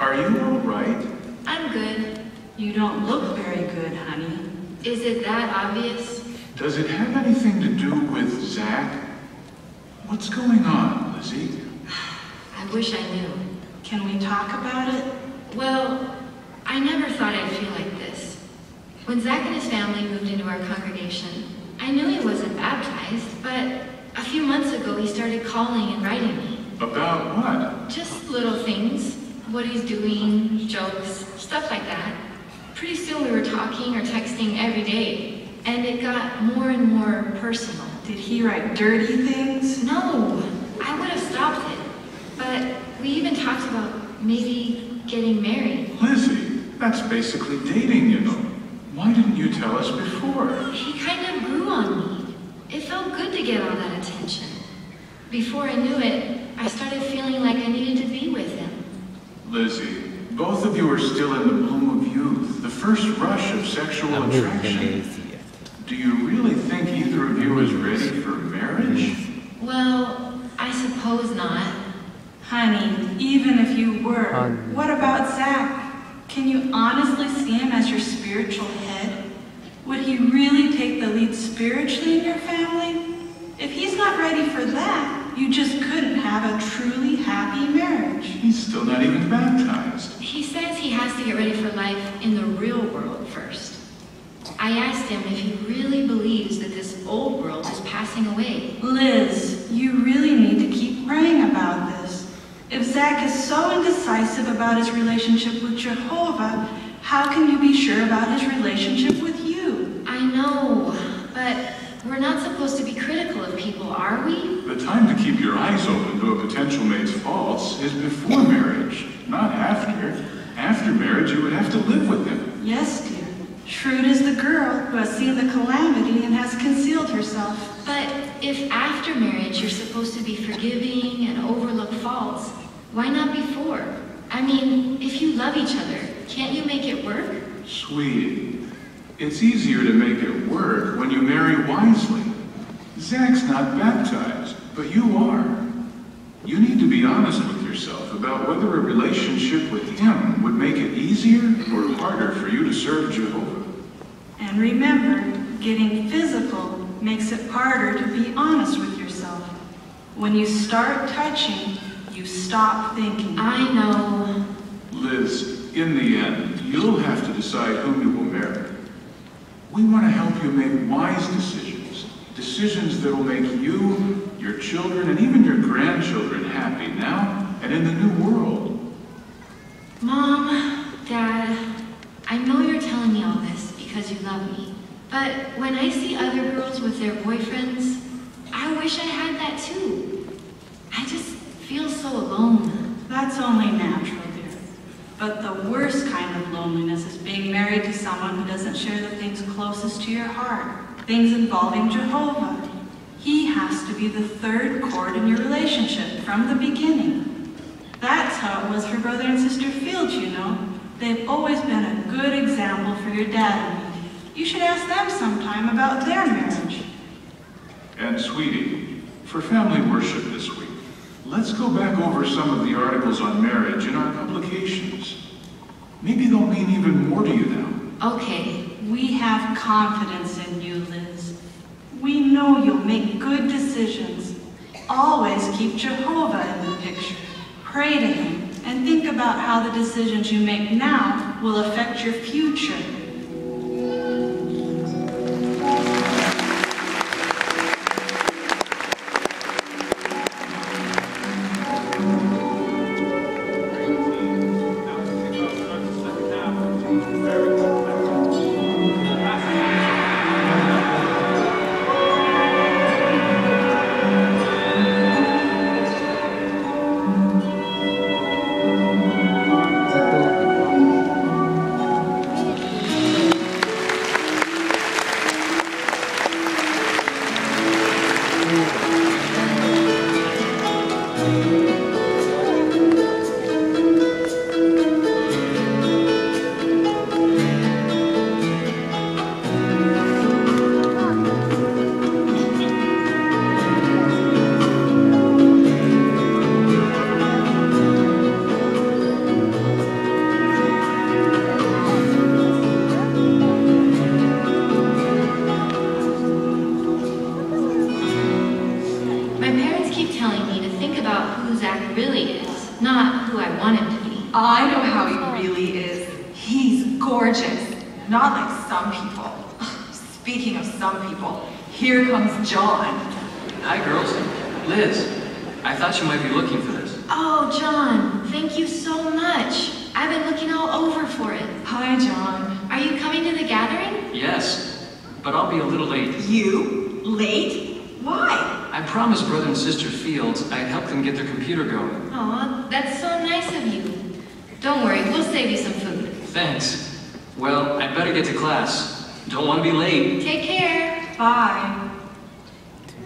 are you all right? I'm good. You don't look very good, honey. Is it that obvious? Does it have anything to do with Zach? What's going on, Lizzie? I wish I knew. Can we talk about it? Well, I never thought I'd feel like this. When Zach and his family moved into our congregation, I knew he wasn't baptized, but a few months ago he started calling and writing me. About what? Just little things. What he's doing, jokes, stuff like that. Pretty soon we were talking or texting every day, and it got more and more personal. Did he write dirty things? No, I would have stopped it. But we even talked about maybe getting married. Lizzie, that's basically dating, you know. Why didn't you tell us before? He kind of grew on me. It felt good to get all that attention. Before I knew it, I started feeling like I needed to be with him. Lizzie, both of you are still in the bloom of youth, the first rush of sexual attraction. Do you really think either of you is ready for marriage? Well, I suppose not. Honey, even if you were, what about Zach? Can you honestly see him as your spiritual head? Would he really take the lead spiritually in your family? If he's not ready for that, you just couldn't have a truly happy marriage. He's still not even baptized. He says he has to get ready for life in the real world first. I asked him if he really believes that this old world is passing away. Liz, you really need to keep praying about this. If Zach is so indecisive about his relationship with Jehovah, how can you be sure about his relationship with you? I know, but we're not supposed to be critical of people, are we? The time to keep your eyes open to a potential mate's faults is before marriage, not after. After marriage, you would have to live with him. Yes, dear. Shrewd is the girl who has seen the calamity and has concealed herself. But if after marriage you're supposed to be forgiving and overlook faults, why not before? I mean, if you love each other, can't you make it work? Sweetie, it's easier to make it work when you marry wisely. Zach's not baptized, but you are. You need to be honest with yourself about whether a relationship with him would make it easier or harder for you to serve Jehovah. And remember, getting physical makes it harder to be honest with yourself. When you start touching, you stop thinking. I know. Liz, in the end, you'll have to decide whom you will marry. We want to help you make wise decisions. Decisions that will make you, your children, and even your grandchildren happy now and in the new world. Mom, Dad, I know you're telling me all this because you love me. But when I see other girls with their boyfriends, I wish I had that too. I just feel so alone. That's only natural, dear. But the worst kind of loneliness is being married to someone who doesn't share the things closest to your heart, things involving Jehovah. He has to be the third chord in your relationship from the beginning. That's how it was for Brother and Sister Fields, you know. They've always been a good example for your dad and me. You should ask them sometime about their marriage. And sweetie, for family worship this week, let's go back over some of the articles on marriage in our publications. Maybe they'll mean even more to you now. Okay. We have confidence in you, Liz. We know you'll make good decisions. Always keep Jehovah in the picture. Pray to him and think about how the decisions you make now will affect your future. I know how he really is. He's gorgeous. Not like some people. Speaking of some people, here comes John. Hi, girls. Liz, I thought you might be looking for this. Oh, John, thank you so much. I've been looking all over for it. Hi, John. Are you coming to the gathering? Yes, but I'll be a little late. You? Late? Why? I promised brother and sister Fields I'd help them get their computer going. Aw, that's so nice of you. Don't worry, we'll save you some food. Thanks. Well, I'd better get to class. Don't want to be late. Take care. Bye.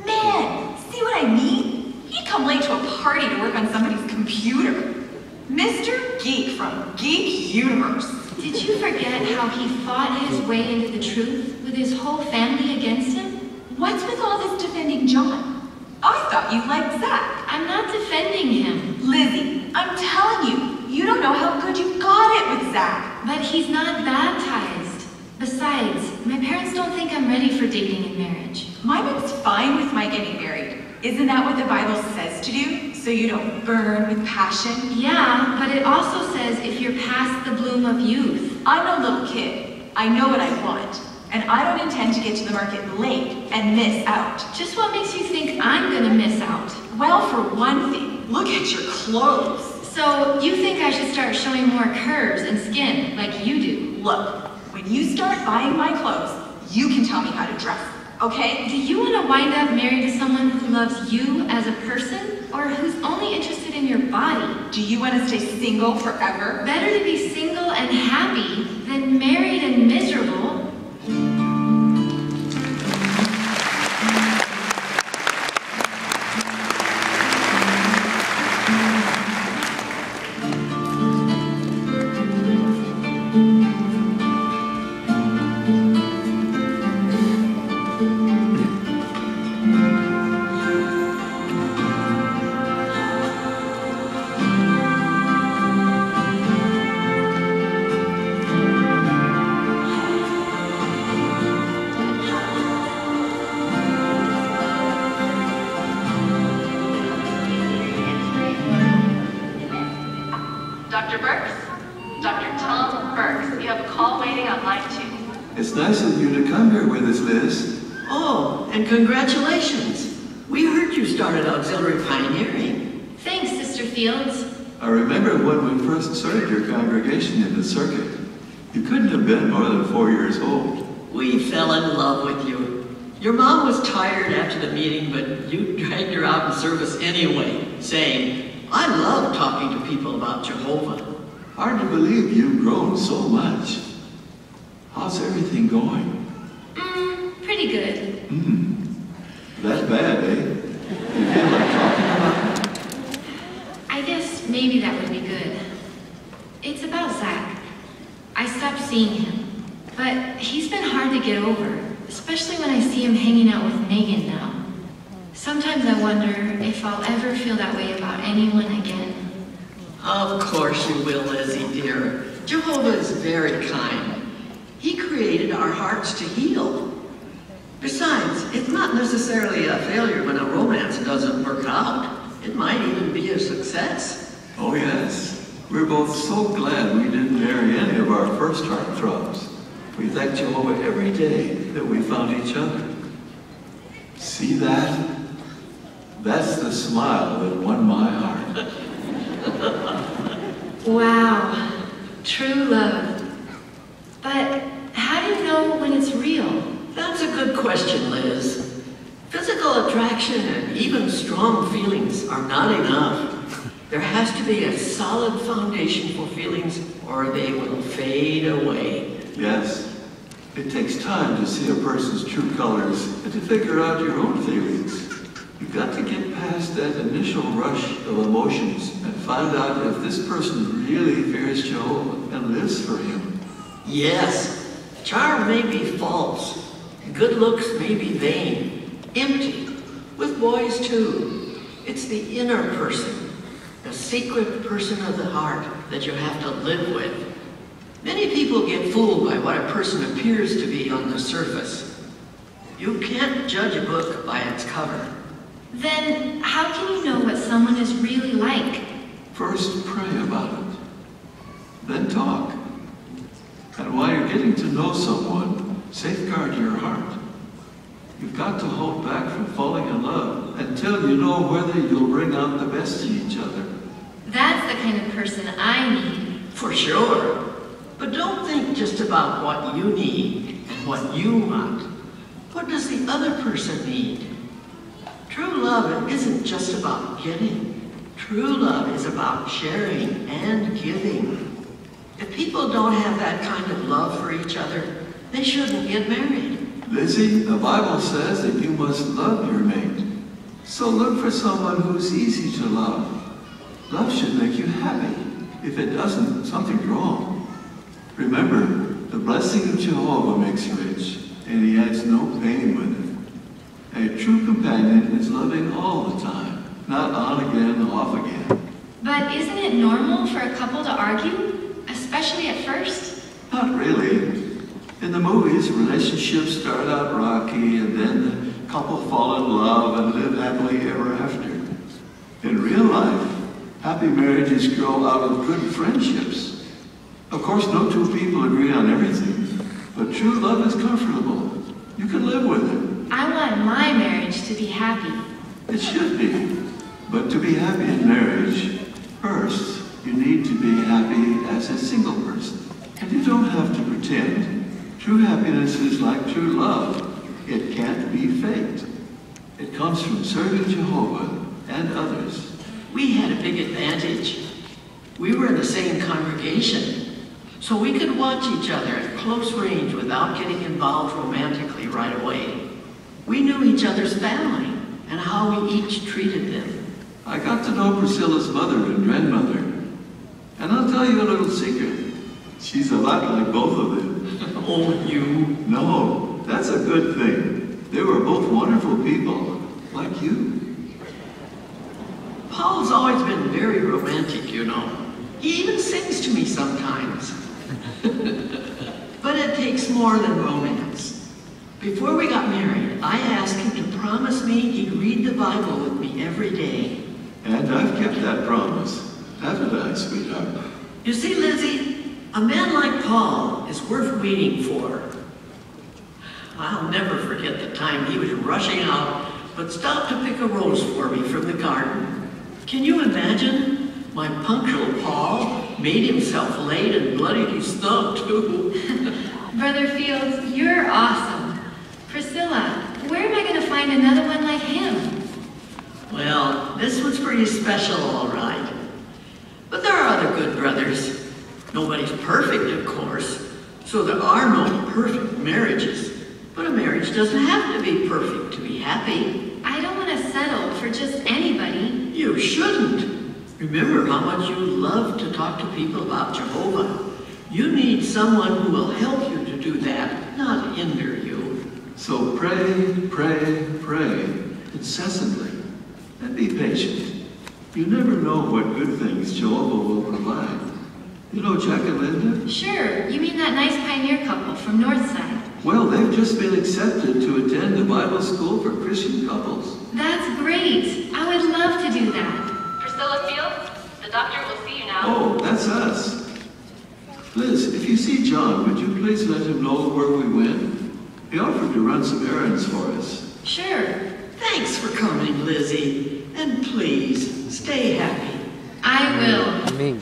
Man, see what I mean? He'd come late to a party to work on somebody's computer. Mr. Geek from Geek Universe. Did you forget how he fought his way into the truth with his whole family against him? What's with all this defending John? I thought you liked Zach. I'm not defending him. Lizzie, I'm telling you, you don't know how good you got it with Zach. But he's not baptized. Besides, my parents don't think I'm ready for dating and marriage. My mom's fine with my getting married. Isn't that what the Bible says to do? So you don't burn with passion? Yeah, but it also says if you're past the bloom of youth. I'm no little kid. I know what I want. And I don't intend to get to the market late and miss out. Just what makes you think I'm gonna miss out? Well, for one thing, look at your clothes. So you think I should start showing more curves and skin like you do? Look, when you start buying my clothes, you can tell me how to dress, okay? Do you want to wind up married to someone who loves you as a person or who's only interested in your body? Do you want to stay single forever? Better to be single and happy than married and miserable. Dr. Burks? Dr. Tom Burks, you have a call waiting on line 2. It's nice of you to come here with us, Liz. Oh, and congratulations. We heard you started auxiliary pioneering. Thanks, Sister Fields. I remember when we first started your congregation in the circuit. You couldn't have been more than 4 years old. We fell in love with you. Your mom was tired after the meeting, but you dragged her out in service anyway, saying, I love talking to people about Jehovah. Hard to believe you've grown so much. How's everything going? Pretty good. That's bad, eh? You feel like talking about it? I guess maybe that would be good. It's about Zach. I stopped seeing him, but he's been hard to get over, especially when I see him hanging out with Megan now. Sometimes I wonder if I'll ever feel that way about anyone again. Of course you will, Lizzie, dear. Jehovah is very kind. He created our hearts to heal. Besides, it's not necessarily a failure when a romance doesn't work out. It might even be a success. Oh, yes. We're both so glad we didn't marry any of our first heartthrobs. We thank Jehovah every day that we found each other. See that? That's the smile that won my heart. Wow, true love. But how do you know when it's real? That's a good question, Liz. Physical attraction and even strong feelings are not enough. There has to be a solid foundation for feelings or they will fade away. Yes. It takes time to see a person's true colors and to figure out your own feelings. You've got to get past that initial rush of emotions and find out if this person really fears Jehovah and lives for him. Yes, charm may be false. Good looks may be vain, empty. With boys too. It's the inner person, the secret person of the heart that you have to live with. Many people get fooled by what a person appears to be on the surface. You can't judge a book by its cover. Then how can you know what someone is really like? First, pray about it. then talk. And while you're getting to know someone, safeguard your heart. You've got to hold back from falling in love until you know whether you'll bring out the best in each other. That's the kind of person I need. For sure. But don't think just about what you need and what you want. What does the other person need? True love isn't just about getting. True love is about sharing and giving. If people don't have that kind of love for each other, they shouldn't get married. Lizzie, the Bible says that you must love your mate. So look for someone who's easy to love. Love should make you happy. If it doesn't, something's wrong. Remember, the blessing of Jehovah makes rich, and he adds no pain with it. A true companion is loving all the time, not on again, off again. But isn't it normal for a couple to argue, especially at first? Not really. In the movies, relationships start out rocky, and then the couple fall in love and live happily ever after. In real life, happy marriages grow out of good friendships. Of course, no two people agree on everything, but true love is comfortable. You can live with it. I want my marriage to be happy. It should be. But to be happy in marriage, first, you need to be happy as a single person. And you don't have to pretend. True happiness is like true love. It can't be faked. It comes from serving Jehovah and others. We had a big advantage. We were in the same congregation, so we could watch each other at close range without getting involved romantically right away. We knew each other's family and how we each treated them. I got to know Priscilla's mother and grandmother. And I'll tell you a little secret. She's a lot like both of them. Oh, you? No, that's a good thing. They were both wonderful people, like you. Paul's always been very romantic, you know. He even sings to me sometimes. But it takes more than romance. Before we got married, I asked him to promise me he'd read the Bible with me every day. And I've kept that promise, haven't I, sweetheart? You see, Lizzie, a man like Paul is worth waiting for. I'll never forget the time he was rushing out, but stopped to pick a rose for me from the garden. Can you imagine? My punctual Paul made himself late and bloodied his thumb, too. Brother Fields, you're awesome. Priscilla, where am I going to find another one like him? Well, this one's pretty special, all right. But there are other good brothers. Nobody's perfect, of course, so there are no perfect marriages. But a marriage doesn't have to be perfect to be happy. I don't want to settle for just anybody. You shouldn't. Remember how much you love to talk to people about Jehovah. You need someone who will help you to do that, not hinder you. So pray, pray, pray, incessantly, and be patient. You never know what good things Jehovah will provide. You know Jack and Linda? Sure, you mean that nice pioneer couple from Northside. Well, they've just been accepted to attend a Bible school for Christian couples. That's great. I would love to do that. Priscilla Fields, the doctor will see you now. Oh, that's us. Liz, if you see John, would you please let him know where we went? He offered to run some errands for us. Sure. Thanks for coming, Lizzie. And please, stay happy. I will. Amém.